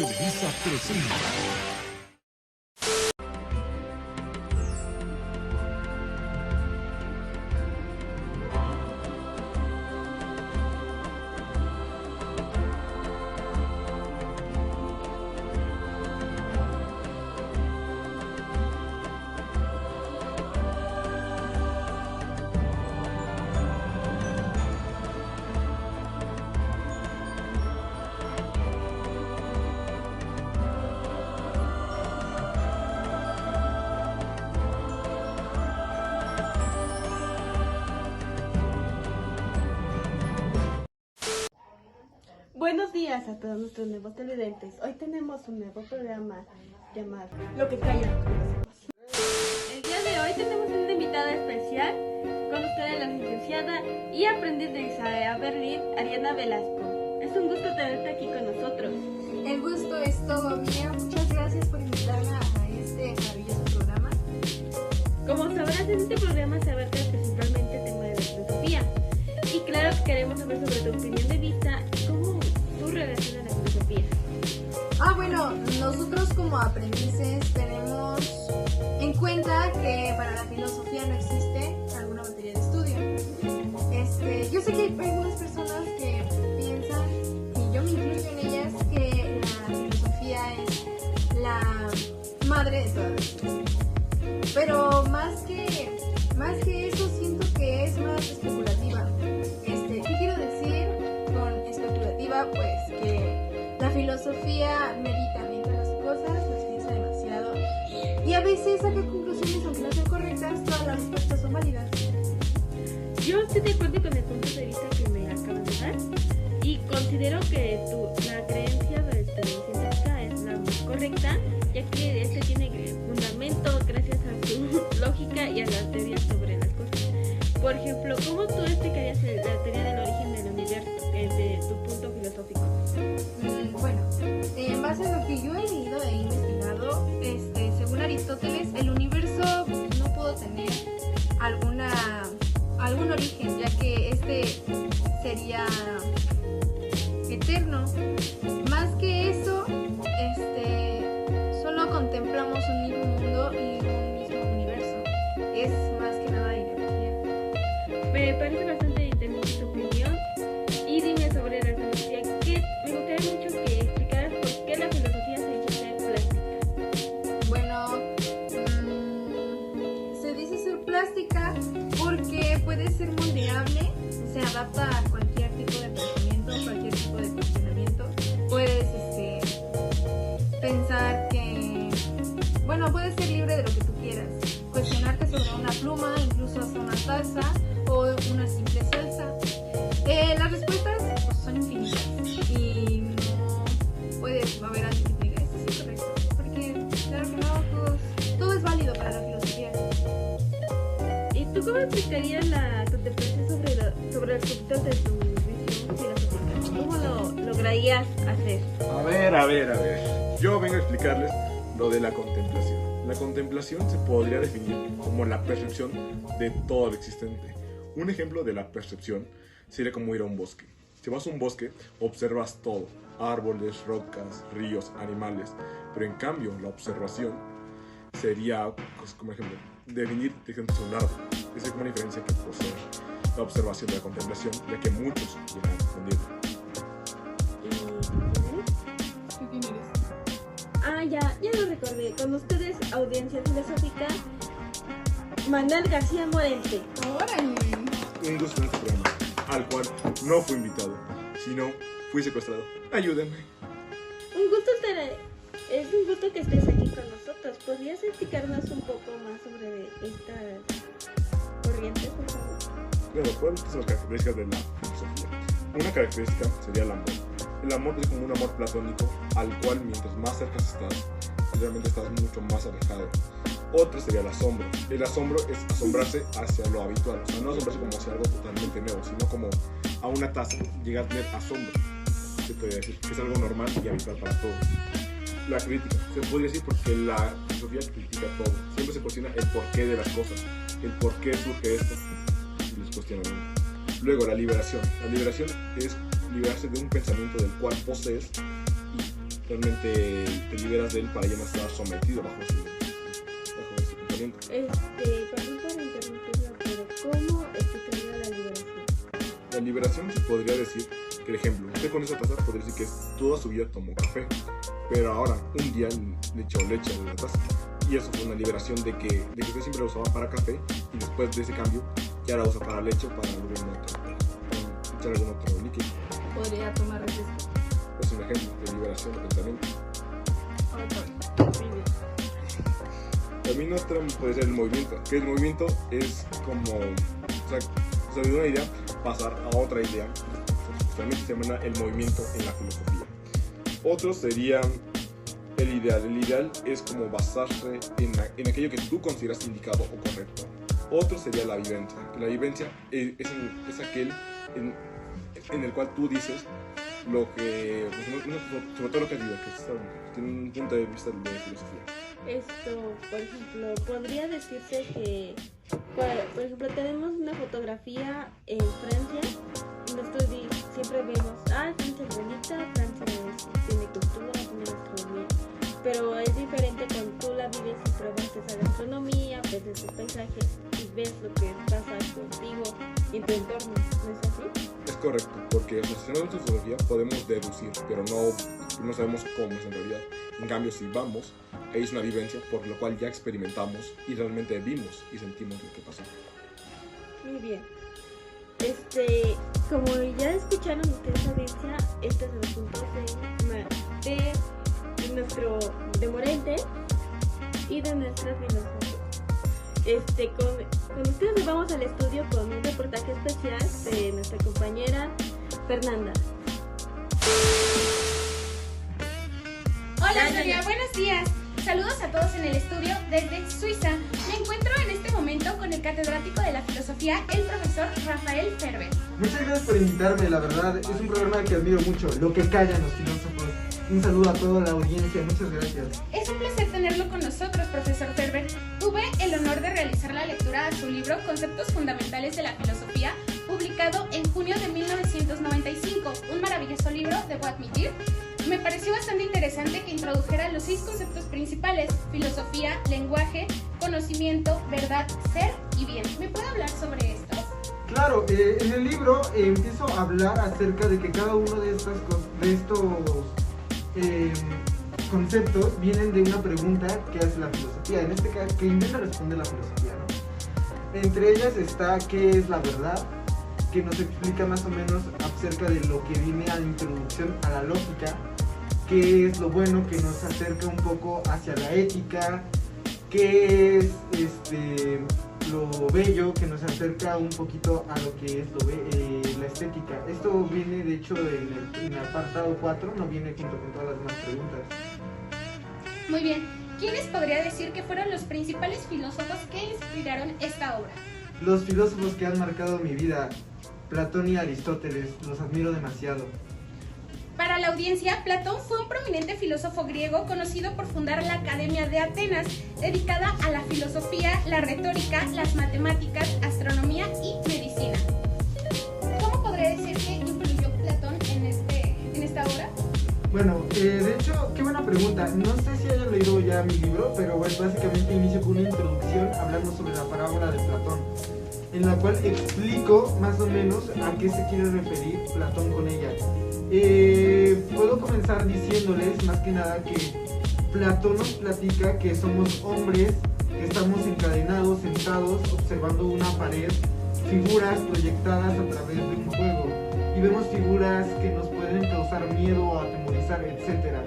Televisa presenta. Buenos días a todos nuestros nuevos televidentes. Hoy tenemos un nuevo programa llamado Lo que callan los ojos. El día de hoy tenemos una invitada especial con ustedes, la licenciada y aprendiz de Isabel Berlín, Ariana Velasco. Es un gusto tenerte aquí con nosotros. El gusto es todo mío. Muchas gracias por invitarme a este maravilloso programa. Como sabrás, en este programa se abarca principalmente el tema de la filosofía. Y claro que queremos saber sobre tu opinión de vista y cómo tú relacionas la filosofía. Bueno, nosotros como aprendices tenemos en cuenta que para la filosofía no existe alguna materia de estudio. Yo sé que hay algunas personas que piensan, y yo me incluyo en ellas, que la filosofía es la madre de todas las ciencias. Pero más que eso, siento que es más especulativa. ¿Qué quiero decir con especulativa? Pues que la filosofía medita mientras las cosas, las piensa demasiado y a veces saca conclusiones aunque no sean correctas, todas las respuestas son válidas. Yo estoy de acuerdo con el punto de vista que me acabas de dar y considero que la creencia científica es la más correcta, ya que este tiene fundamento gracias a su lógica y a las teorías sobre las cosas. Por ejemplo, ¿cómo tú explicarías la teoría del origen del universo desde tu punto filosófico? Bueno, en base a lo que yo he leído e investigado, según Aristóteles, el universo no pudo tener algún origen, ya que sería eterno. Más que eso, solo contemplamos un mismo mundo y un mismo universo. Es más que nada ideología. Me parece bastante interesante tu opinión. Y dime sobre la filosofía, que me gustaría mucho que explicaras por qué la filosofía se dice ser plástica. Bueno, se dice ser plástica porque puede ser moldeable, se adapta a cualquier tipo de pensamiento, cualquier tipo de cuestionamiento. Puedes pensar que, puedes ser libre de lo que tú quieras, cuestionarte sobre una pluma, incluso hasta una taza o una simple salsa. Las respuestas pues, son infinitas y no puedes haber alguien que diga esto sí es correcto, porque claro que no, todo es válido para la filosofía. ¿Y tú cómo explicarías la contemplación sobre los conceptos de tu visión filosófica? ¿Cómo lo lograrías hacer? A ver. Yo vengo a explicarles lo de la contemplación. La contemplación se podría definir como la percepción de todo lo existente. Un ejemplo de la percepción sería como ir a un bosque. Si vas a un bosque, observas todo, árboles, rocas, ríos, animales. Pero en cambio, la observación sería, como ejemplo, definir diferentes un árbol. Esa es como una diferencia que posee la observación de la contemplación, ya que muchos llegan a confundirla. ¿Quién eres? Ya lo recordé. Con ustedes, audiencia filosófica, Manuel García Morente. ¡Órale! Un gusto en este programa, al cual no fui invitado, sino fui secuestrado. Ayúdenme. Es un gusto que estés aquí con nosotros. ¿Podrías explicarnos un poco más sobre esta corriente, por favor? Claro, ¿cuáles son las características de la filosofía? Una característica sería el amor. El amor es como un amor platónico al cual mientras más cerca estás, realmente estás mucho más alejado. Otra sería el asombro. El asombro es asombrarse hacia lo habitual. O sea, no asombrarse como hacia algo totalmente nuevo, sino como a una taza llegar a tener asombro. Se podría decir que es algo normal y habitual para todos. La crítica. Se podría decir porque la filosofía critica todo. Siempre se cuestiona el porqué de las cosas. El por qué surge esto. Y los cuestionamientos. Luego, la liberación. La liberación es liberarse de un pensamiento del cual posees y realmente te liberas de él para ya no estar sometido bajo ese pensamiento. Perdón por interrumpirlo, pero ¿cómo explicaría la liberación? La liberación se podría decir que, por ejemplo, usted con esa taza podría decir que toda su vida tomó café, pero ahora un día le echó leche a la taza. Y eso fue una liberación de que usted siempre la usaba para café y después de ese cambio ya la usa para leche o para echar algún otro líquido. Podría tomar refresco. Es un ejemplo de liberación de pensamiento. También otra puede ser el movimiento, que el movimiento es como, de una idea pasar a otra idea. Justamente se llama el movimiento en la filosofía. Otro sería el ideal. El ideal es como basarse en aquello que tú consideras indicado o correcto. Otro sería la vivencia. La vivencia es aquel en el cual tú dices lo que, sobre todo lo que has vivido, que tiene un punto de vista de filosofía. Por ejemplo, podría decirse que, por ejemplo, tenemos una fotografía en Francia, donde siempre vemos, Francia es bonita, Francia tiene cultura, tiene gastronomía, pero es diferente cuando tú la vives y pruebas esa gastronomía, ves esos paisajes y ves lo que pasa contigo y en tu entorno, ¿no es así? Es correcto, porque relacionado a la fotografía podemos deducir, pero no sabemos cómo es en realidad. En cambio, si vamos, ahí es una vivencia por lo cual ya experimentamos y realmente vimos y sentimos lo que pasó. Muy bien. Como ya escucharon ustedes audiencia, estos son los puntos de Morente y de nuestra filosofía. Con ustedes nos vamos al estudio con un reportaje especial de nuestra compañera Fernanda. Hola Sonia, buenos días. Saludos a todos en el estudio desde Suiza. Me encuentro en este momento con el catedrático de la filosofía, el profesor Rafael Ferber. Muchas gracias por invitarme, la verdad, es un programa que admiro mucho, lo que callan los filósofos. Un saludo a toda la audiencia, muchas gracias. Es un placer tenerlo con nosotros, profesor Ferber. Tuve el honor de realizar la lectura a su libro Conceptos Fundamentales de la Filosofía, publicado en junio de 1995, un maravilloso libro, debo admitir. Me pareció bastante interesante que introdujera los 6 conceptos principales: filosofía, lenguaje, conocimiento, verdad, ser y bien. ¿Me puede hablar sobre estos? Claro, en el libro empiezo a hablar acerca de que cada uno de estos conceptos vienen de una pregunta que hace la filosofía, en este caso, que intenta responder la filosofía, ¿no? Entre ellas está ¿qué es la verdad?, que nos explica más o menos acerca de lo que viene a la introducción a la lógica, qué es lo bueno, que nos acerca un poco hacia la ética, qué es lo bello, que nos acerca un poquito a lo que es la estética. Esto viene de hecho en el apartado 4, no viene junto con todas las demás preguntas. Muy bien, ¿quiénes podría decir que fueron los principales filósofos que inspiraron esta obra? Los filósofos que han marcado mi vida, Platón y Aristóteles, los admiro demasiado. Para la audiencia, Platón fue un prominente filósofo griego conocido por fundar la Academia de Atenas, dedicada a la filosofía, la retórica, las matemáticas, astronomía y medicina. ¿Cómo podría decir que influyó Platón en esta obra? Bueno, de hecho, qué buena pregunta. No sé si hayan leído ya mi libro, pero bueno, básicamente inicio con una introducción hablando sobre la parábola de Platón, en la cual explico más o menos a qué se quiere referir Platón con ella. Puedo comenzar diciéndoles más que nada que Platón nos platica que somos hombres que estamos encadenados, sentados, observando una pared, figuras proyectadas a través de un juego, y vemos figuras que nos pueden causar miedo o atemorizar, etc.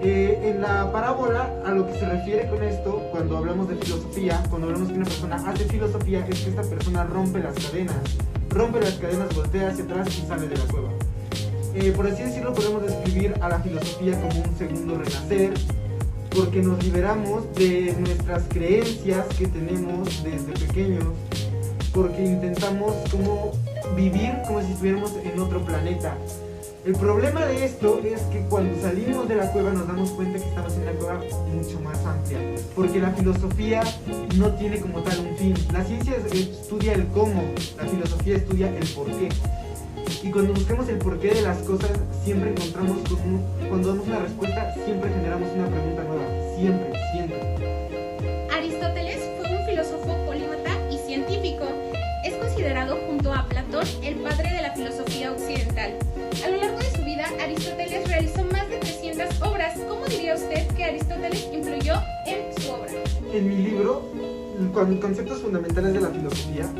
En la parábola, a lo que se refiere con esto, cuando hablamos de filosofía, cuando hablamos que una persona hace filosofía, es que esta persona rompe las cadenas, voltea hacia atrás y sale de la cueva. Por así decirlo, podemos describir a la filosofía como un segundo renacer, porque nos liberamos de nuestras creencias que tenemos desde pequeños, porque intentamos como vivir como si estuviéramos en otro planeta. El problema de esto es que cuando salimos de la cueva nos damos cuenta que estamos en una cueva mucho más amplia, porque la filosofía no tiene como tal un fin. La ciencia estudia el cómo, la filosofía estudia el por qué. Y cuando buscamos el porqué de las cosas, siempre encontramos cuando damos una respuesta, siempre generamos una pregunta nueva. Siempre, siempre. Aristóteles fue un filósofo polímata y científico. Es considerado junto a Platón el padre de la filosofía occidental. A lo largo de su vida, Aristóteles realizó más de 300 obras. ¿Cómo diría usted que Aristóteles influyó en su obra? En mi libro, con conceptos fundamentales de la filosofía,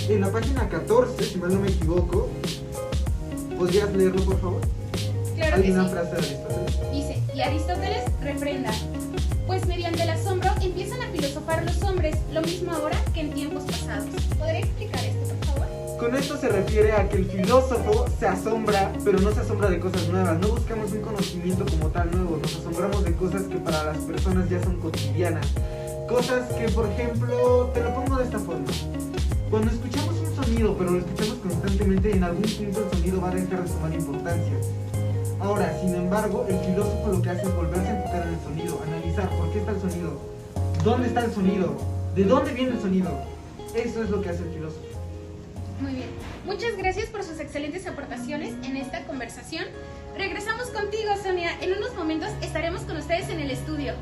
en la página 14, si mal no me equivoco, ¿podrías leerlo, por favor? Claro Hay que una sí. frase de Aristóteles. Dice, y Aristóteles refrenda, pues mediante el asombro empiezan a filosofar los hombres, lo mismo ahora que en tiempos pasados. ¿Podría explicar esto, por favor? Con esto se refiere a que el filósofo se asombra, pero no se asombra de cosas nuevas. No buscamos un conocimiento como tal nuevo, nos asombramos de cosas que para las personas ya son cotidianas. Cosas que, por ejemplo, te lo pongo de esta forma. Cuando escuchamos un sonido, pero lo escuchamos constantemente, en algún punto el sonido va a dejar de tomar importancia. Ahora, sin embargo, el filósofo lo que hace es volverse a enfocar en el sonido, analizar por qué está el sonido, dónde está el sonido, de dónde viene el sonido. Eso es lo que hace el filósofo. Muy bien. Muchas gracias por sus excelentes aportaciones en esta conversación. Regresamos contigo, Sonia. En unos momentos estaremos con ustedes en el estudio.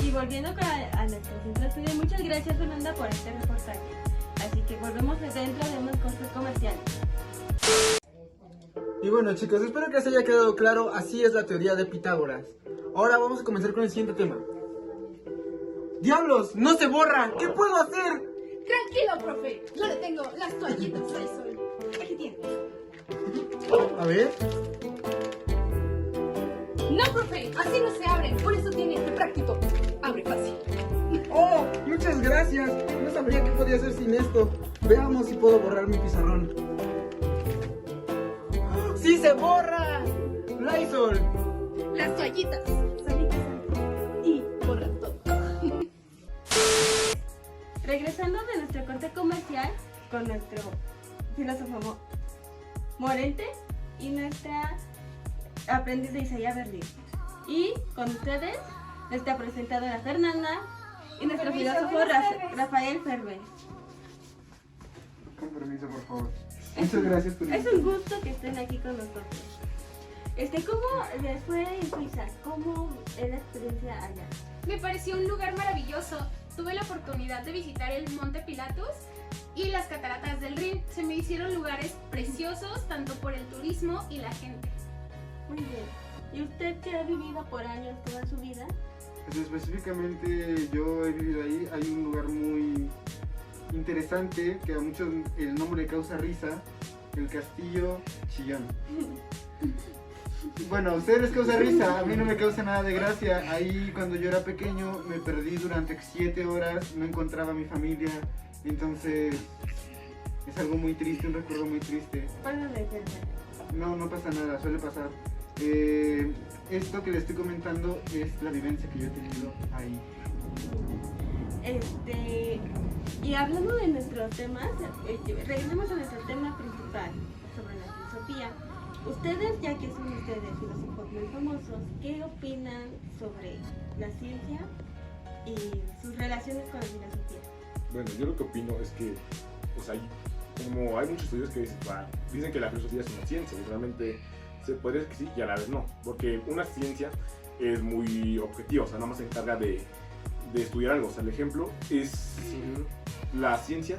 Y volviendo a nuestro centro de estudio, muchas gracias, Fernanda, por este reportaje. Así que volvemos dentro de unos cortes comerciales. Y bueno, chicos, espero que les haya quedado claro, así es la teoría de Pitágoras. Ahora vamos a comenzar con el siguiente tema. ¡Diablos! ¡No se borra! ¿Qué puedo hacer? Tranquilo, profe. Yo le tengo las toallitas al sol. Aquí tiene. A ver. No, profe. Así no se abren. Por eso tiene este práctico. Abre fácil. ¡Oh! Muchas gracias. No sabría qué podía hacer sin esto. Veamos si puedo borrar mi pizarrón. ¡Sí se borra! ¡Lysol! Las toallitas. Y borran todo. Regresando de nuestro corte comercial con nuestro filósofo Morente y nuestra aprendiz de Isaías Berlín. Y con ustedes, nuestra presentadora Fernanda y nuestro Permiso, filósofo buenas tardes. Rafael Ferber. Con permiso, por favor. Muchas gracias por Es un gusto que estén aquí con nosotros. ¿Cómo les fue en Suiza? ¿Cómo es la experiencia allá? Me pareció un lugar maravilloso. Tuve la oportunidad de visitar el Monte Pilatus y las cataratas del Rin. Se me hicieron lugares preciosos, tanto por el turismo y la gente. Muy bien. ¿Y usted que ha vivido por años toda su vida? Pues específicamente yo he vivido ahí, hay un lugar muy interesante que a muchos el nombre le causa risa, el Castillo Chillón. Bueno, a ustedes les causa risa, a mí no me causa nada de gracia. Ahí cuando yo era pequeño me perdí durante 7 horas, no encontraba a mi familia, entonces es algo muy triste, un recuerdo muy triste. Perdóname, Ferber. No pasa nada, suele pasar. Esto que les estoy comentando es la vivencia que yo he tenido ahí. Y hablando de nuestros temas, regresemos a nuestro tema principal sobre la filosofía. Ustedes, ya que son ustedes filósofos muy famosos, ¿qué opinan sobre la ciencia y sus relaciones con la filosofía? Bueno, yo lo que opino es que, o sea, como hay muchos estudios que dicen que la filosofía es una ciencia, y realmente se podría decir que sí y a la vez no, porque una ciencia es muy objetiva, o sea, nada más se encarga de estudiar algo. O sea, el ejemplo es la ciencia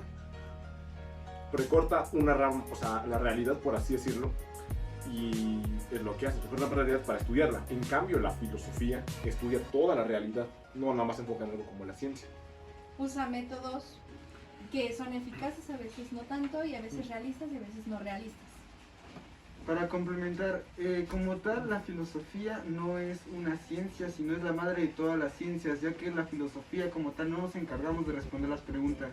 recorta una rama, o sea, la realidad, por así decirlo, y es lo que hace, recorta una realidad para estudiarla. En cambio, la filosofía estudia toda la realidad, no nada más se enfoca en algo como la ciencia. Usa métodos que son eficaces, a veces no tanto, y a veces realistas y a veces no realistas. Para complementar, como tal, la filosofía no es una ciencia, sino es la madre de todas las ciencias, ya que la filosofía como tal no nos encargamos de responder las preguntas,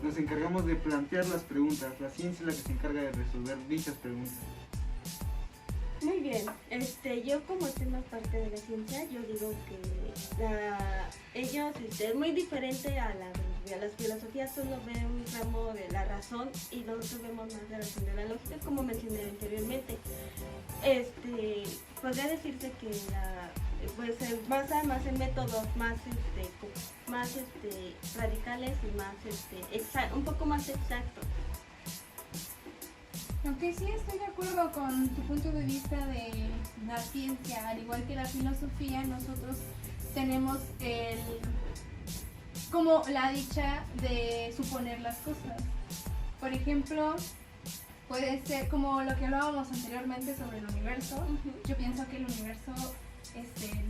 nos encargamos de plantear las preguntas, la ciencia es la que se encarga de resolver dichas preguntas. Muy bien, yo como soy más parte de la ciencia, yo digo que ellos es muy diferente a la filosofía. Las filosofías solo ven un ramo de la razón y nosotros vemos más la razón de la lógica, como mencioné anteriormente. Podría decirse que pues se basa más en métodos más radicales y más un poco más exactos. Aunque sí estoy de acuerdo con tu punto de vista de la ciencia, al igual que la filosofía, nosotros tenemos como la dicha de suponer las cosas. Por ejemplo, puede ser como lo que hablábamos anteriormente sobre el universo. Yo pienso que el universo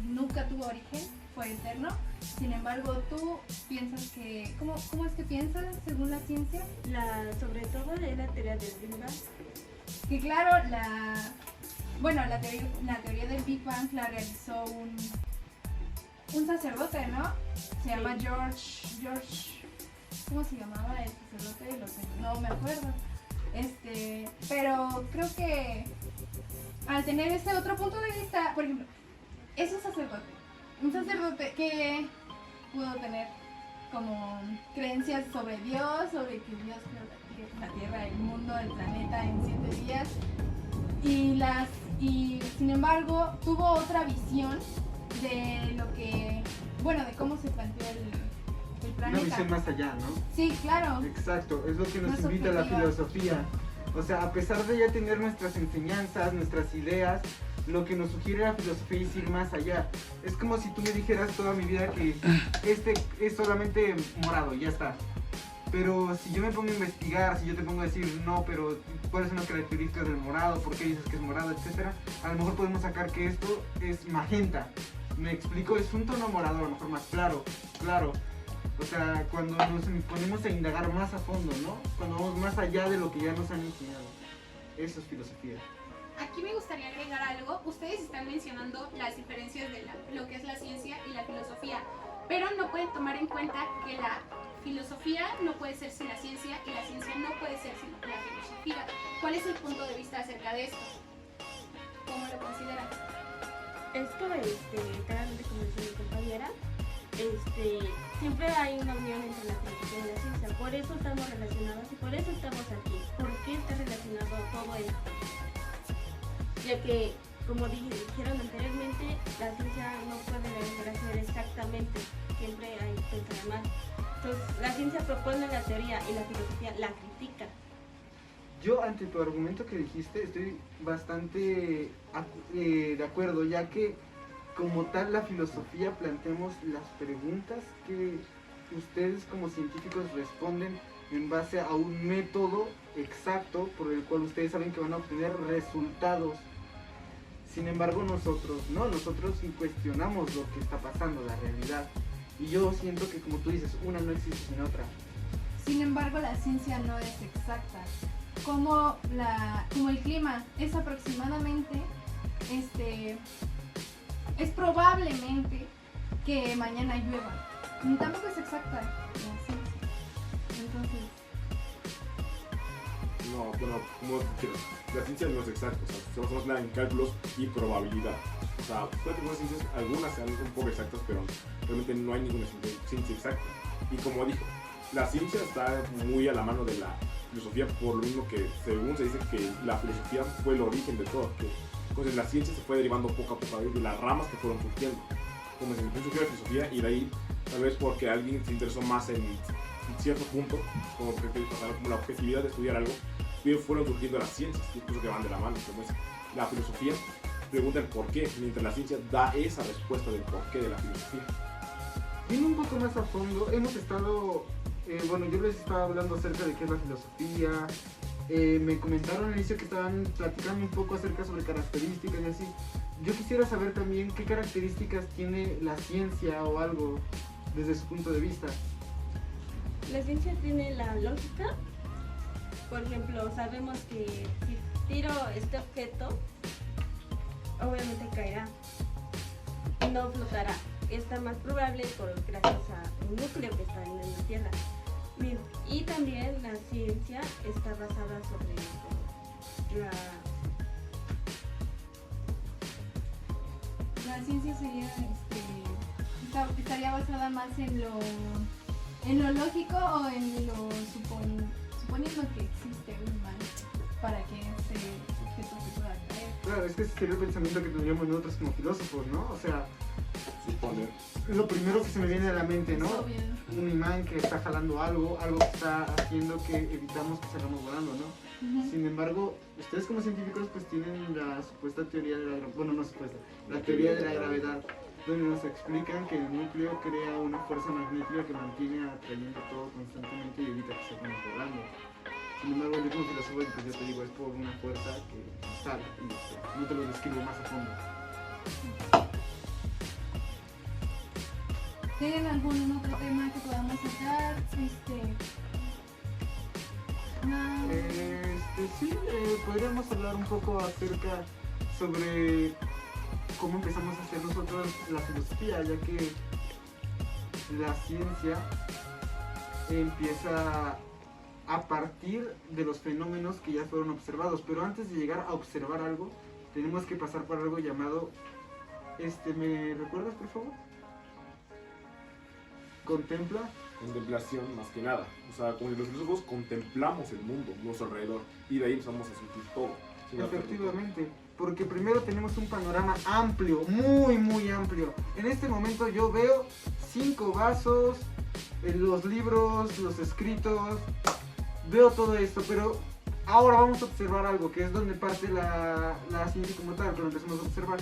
nunca tuvo origen, fue eterno. Sin embargo, tú piensas que... ¿Cómo es que piensas según la ciencia? Sobre todo de la teoría del Big Bang. Que claro, la teoría del Big Bang la realizó un sacerdote, ¿no? Se llama George... ¿Cómo se llamaba el sacerdote? No me acuerdo. Pero creo que al tener ese otro punto de vista, por ejemplo, es un sacerdote que pudo tener como creencias sobre Dios, sobre que Dios creó la Tierra, el mundo, el planeta en 7 días, y sin embargo tuvo otra visión de lo que, de cómo se planteó el planeta. Una visión más allá, ¿no? Sí, claro. Exacto, es lo que nos Más invita a la objetiva. filosofía. O sea, a pesar de ya tener nuestras enseñanzas, nuestras ideas, lo que nos sugiere la filosofía es ir más allá. Es como si tú me dijeras toda mi vida que este es solamente morado, ya está. Pero si yo me pongo a investigar, si yo te pongo a decir, no, pero cuáles son las características del morado, por qué dices que es morado, etcétera, a lo mejor podemos sacar que esto es magenta. Me explico, es un tono morado, a lo mejor más claro. O sea, cuando nos ponemos a indagar más a fondo, ¿no? Cuando vamos más allá de lo que ya nos han enseñado. Eso es filosofía. Aquí me gustaría agregar algo. Ustedes están mencionando las diferencias de lo que es la ciencia y la filosofía, pero no pueden tomar en cuenta que la filosofía no puede ser sin la ciencia y la ciencia no puede ser sin la filosofía. ¿Cuál es el punto de vista acerca de esto? ¿Cómo lo consideran? Esto, claramente, como dice mi compañera, siempre hay una unión entre la filosofía y la ciencia. Por eso estamos relacionados y por eso estamos aquí. ¿Por qué está relacionado todo esto? Ya que, como dijeron anteriormente, la ciencia no puede resolver exactamente. Siempre hay que pensar mal. Entonces, la ciencia propone la teoría y la filosofía la critica. Yo, ante tu argumento que dijiste, estoy bastante de acuerdo, ya que como tal la filosofía planteamos las preguntas que ustedes como científicos responden en base a un método exacto por el cual ustedes saben que van a obtener resultados. Sin embargo, nosotros cuestionamos lo que está pasando, la realidad. Y yo siento que, como tú dices, una no existe sin otra. Sin embargo, la ciencia no es exacta. Como el clima es aproximadamente, es probablemente que mañana llueva. Tampoco es exacta la ciencia. Entonces, No, como quieras. La ciencia no es exacta, o sea, se basa más en cálculos y probabilidad. O sea, puede que algunas sean un poco exactas, pero realmente no hay ninguna ciencia exacta. Y como dijo, la ciencia está muy a la mano de la filosofía, por lo mismo que, según se dice, que la filosofía fue el origen de todo. Que, entonces la ciencia se fue derivando poco a poco de las ramas que fueron surgiendo. Como se surgió la filosofía y de ahí, tal vez porque alguien se interesó más en cierto punto, como la objetividad de estudiar algo, fueron surgiendo las ciencias, incluso que van de la mano. Como es la filosofía pregunta el por qué, mientras la ciencia da esa respuesta del porqué de la filosofía. Viendo un poco más a fondo, hemos estado, yo les estaba hablando acerca de qué es la filosofía. Me comentaron al inicio que estaban platicando un poco acerca sobre características y así. Yo quisiera saber también qué características tiene la ciencia o algo desde su punto de vista. La ciencia tiene la lógica. Por ejemplo, sabemos que si tiro este objeto, obviamente caerá y no flotará. Está más probable gracias a un núcleo que está en la Tierra. Bien, y también la ciencia está basada sobre la ciencia sería, estaría basada más en lo lógico o en lo suponiendo que existe un mal para que ese objeto se pueda caer. claro, es que ese sería el pensamiento que tendríamos nosotros como filósofos, ¿no? O sea, Suponer. es lo primero que se me viene a la mente, ¿no? Es obvio. Un imán que está jalando algo que está haciendo que evitamos que salgamos volando, ¿no? Sin embargo, ustedes como científicos pues tienen la supuesta teoría de la bueno, no supuesta, la teoría de la gravedad, donde nos explican que el núcleo crea una fuerza magnética que mantiene atrayendo todo constantemente y evita que salgamos volando. Sin embargo, yo como filósofo, pues yo te digo, es por una fuerza que sale y no te lo describo más a fondo. ¿Tienen algún otro tema que podamos sacar? Sí, podríamos hablar un poco acerca sobre cómo empezamos a hacer nosotros la filosofía, ya que la ciencia empieza a partir de los fenómenos que ya fueron observados, pero antes de llegar a observar algo, tenemos que pasar por algo llamado, ¿me recuerdas por favor? Contempla. Contemplación más que nada. O sea, como si los filósofos contemplamos el mundo, nuestro alrededor, y de ahí empezamos a sentir todo. sin darte cuenta. Efectivamente, porque primero tenemos un panorama amplio, muy muy amplio. En este momento yo veo 5 vasos, los libros, los escritos, veo todo esto, pero ahora vamos a observar algo, que es donde parte la ciencia como tal, que lo empezamos a observar.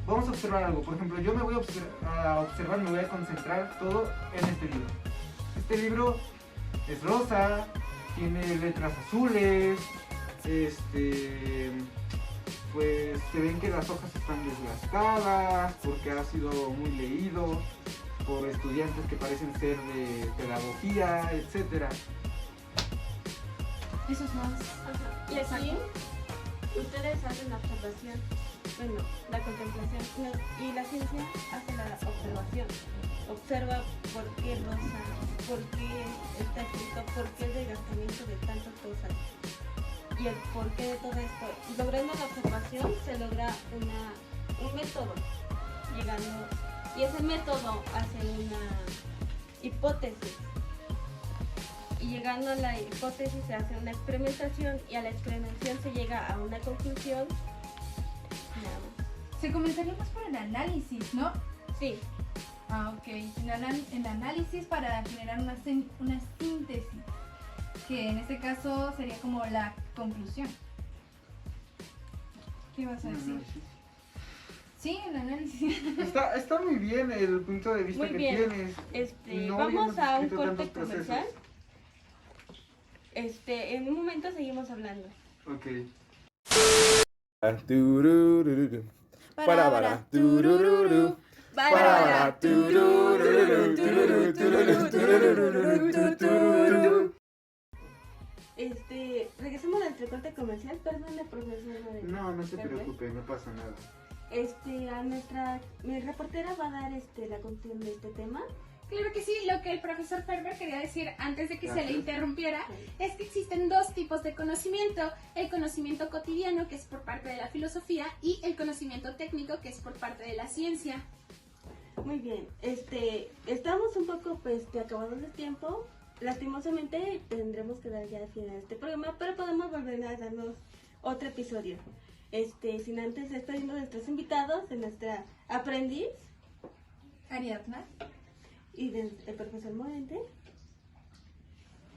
Vamos a observar algo, por ejemplo, yo me voy a observar, me voy a concentrar todo en este libro. Este libro es rosa, tiene letras azules, pues se ven que las hojas están desgastadas porque ha sido muy leído por estudiantes que parecen ser de pedagogía, etc. Eso es más. Ajá. Y aquí ustedes hacen la observación, bueno, la contemplación, y la ciencia hace la observación. Observa por qué rosa, por qué está escrito, por qué el desgastamiento de tantas cosas y el porqué de todo esto. Y logrando la observación se logra un método, y ese método hace una hipótesis. Y llegando a la hipótesis se hace una experimentación, y a la experimentación se llega a una conclusión. Nada más. Se comenzaría más por el análisis, ¿no? Sí, Ah, ok. El análisis para generar una síntesis, que en este caso sería como la conclusión. ¿Qué vas a decir? Sí, el análisis. Está muy bien el punto de vista Muy que bien. tienes. No vamos habíamos a un descrito corte tantos procesos. comercial. En un momento seguimos hablando. Ok. Turururu. Para, turururu. Para, turururu, turururu, turururu, turururu. Regresemos al corte comercial. Perdón, profesor. No se Perfecto. preocupe, no pasa nada. Mi reportera va a dar la conclusión de este tema. Claro que sí, lo que el profesor Ferber quería decir antes de que se le Gracias. interrumpiera es que existen dos tipos de conocimiento: el conocimiento cotidiano, que es por parte de la filosofía, y el conocimiento técnico, que es por parte de la ciencia. Muy bien, estamos un poco acabados de tiempo. Lastimosamente tendremos que dar ya al final de este programa, pero podemos volver a darnos otro episodio. Sin antes despedirnos de nuestros invitados, de nuestra aprendiz Ariadna. y del profesor Morente,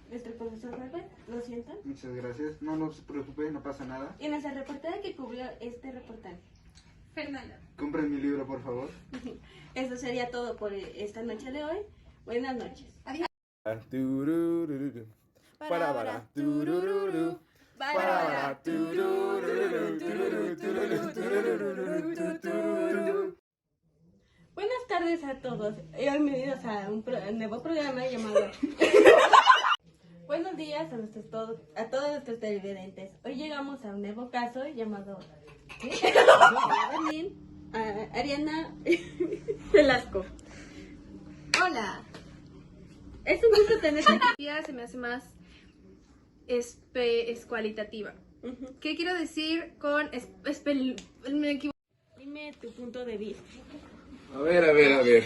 nuestro profesor Herbert, lo siento, Muchas gracias. No se preocupe, no pasa nada. y nuestra reportera que cubrió este reportaje. Fernanda. Compren mi libro, por favor. Eso sería todo por esta noche de hoy. Buenas noches. Turururu. Para, turururu. Para, turururu, turururu, turururu, turururu. Buenas tardes a todos. Bienvenidos a un nuevo programa llamado Buenos días a todos nuestros televidentes. Hoy llegamos a un nuevo caso llamado Berlín, Ariana Velasco. Hola. Es un gusto tenerte aquí. Se me hace más cualitativa. Ujú. ¿Qué quiero decir con me equivoco? Dime tu punto de vista. A ver.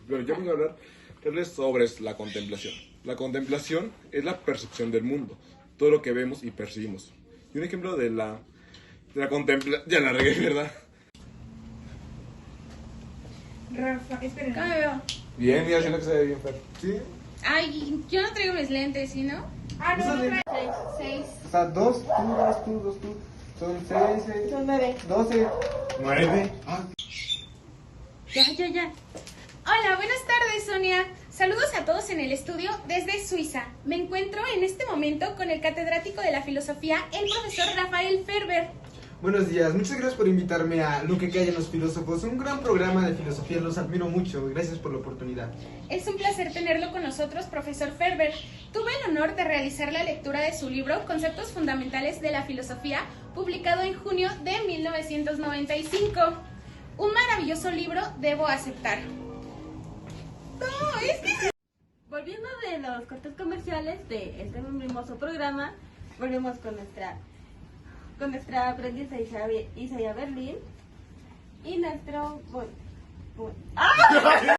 Bueno, yo voy a hablarles sobre la contemplación. La contemplación es la percepción del mundo, todo lo que vemos y percibimos. Y un ejemplo de la La contempla. Ya la regué, ¿verdad? Rafa, espera. ¿Cómo me veo? Bien, mira, siento que se ve bien, Fer. ¿Sí? Ay, yo no traigo mis lentes, ¿sí, no? Ah, no, Esas no, lentes. 6. O sea, 2 tú. Son 6, Son 9. 12. 9. Ya. Hola, buenas tardes, Sonia. Saludos a todos en el estudio desde Suiza. Me encuentro en este momento con el catedrático de la filosofía, el profesor Rafael Ferber. Buenos días, muchas gracias por invitarme a Lo que callan los filósofos, un gran programa de filosofía, los admiro mucho, gracias por la oportunidad. Es un placer tenerlo con nosotros, profesor Ferber. Tuve el honor de realizar la lectura de su libro Conceptos Fundamentales de la Filosofía, publicado en junio de 1995. Un maravilloso libro, debo aceptar. No, es que... Volviendo de los cortes comerciales de este hermoso programa, volvemos con nuestra aprendiz Isaiah Berlin y nuestro...